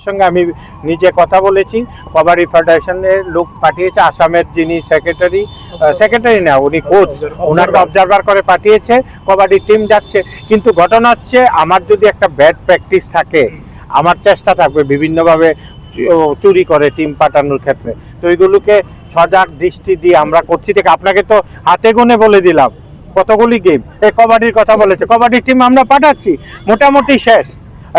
ফেডারেশনের সঙ্গে আমি নিজে কথা বলেছি। কবাডি ফেডারেশনের লোক পাঠিয়েছে, আসামের যিনি সেক্রেটারি না, উনি কোচ, ওনাকে অবজারভার করে পাঠিয়েছে। কবাডি টিম যাচ্ছে, কিন্তু ঘটনা হচ্ছে আমার যদি একটা ব্যাড প্র্যাকটিস থাকে, আমার চেষ্টা থাকবে বিভিন্নভাবে চুরি করে টিম পাঠানোর ক্ষেত্রে। তো এইগুলোকে সজাগ দৃষ্টি দিয়ে আমরা করছি। থেকে আপনাকে তো হাতে গুনে বলে দিলাম কতগুলি গেম। এই কবাডির কথা বলেছে, কবাডির টিম আমরা পাঠাচ্ছি, মোটামুটি শেষ।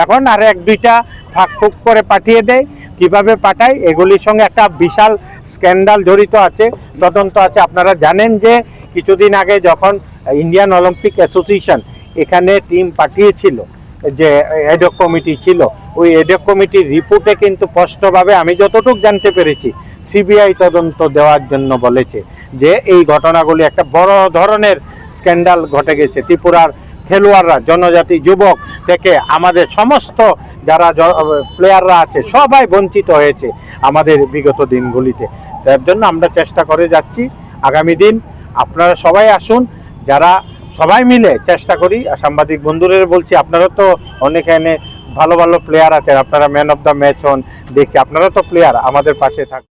এখন আর এক দুইটা ফাঁক করে পাঠিয়ে দেয়। কিভাবে পাঠায় এগুলির সঙ্গে একটা বিশাল স্ক্যান্ডাল জড়িত আছে, তদন্ত আছে। আপনারা জানেন যে কিছুদিন আগে যখন ইন্ডিয়ান অলিম্পিক অ্যাসোসিয়েশন এখানে টিম পাঠিয়েছিল, যে এডক কমিটি ছিল, ওই এডক কমিটির রিপোর্টে কিন্তু স্পষ্টভাবে আমি যতটুকু জানতে পেরেছি সিবিআই তদন্ত দেওয়ার জন্য বলেছে যে এই ঘটনাগুলি একটা বড় ধরনের স্ক্যান্ডাল ঘটে গেছে। ত্রিপুরার খেলোয়াড়রা, জনজাতি যুবক থেকে আমাদের সমস্ত যারা প্লেয়াররা আছে সবাই বঞ্চিত হয়েছে আমাদের বিগত দিনগুলিতে। তার জন্য আমরা চেষ্টা করে যাচ্ছি। আগামী দিন আপনারা সবাই আসুন, যারা সবাই মিলে চেষ্টা করি। সাংবাদিক বন্ধুদের বলছি, আপনারা তো অনেক এনে ভালো ভালো প্লেয়ার আছেন, আপনারা ম্যান অফ দ্য ম্যাচ হন দেখছি, আপনারা তো প্লেয়ার, আমাদের পাশে থাকুন।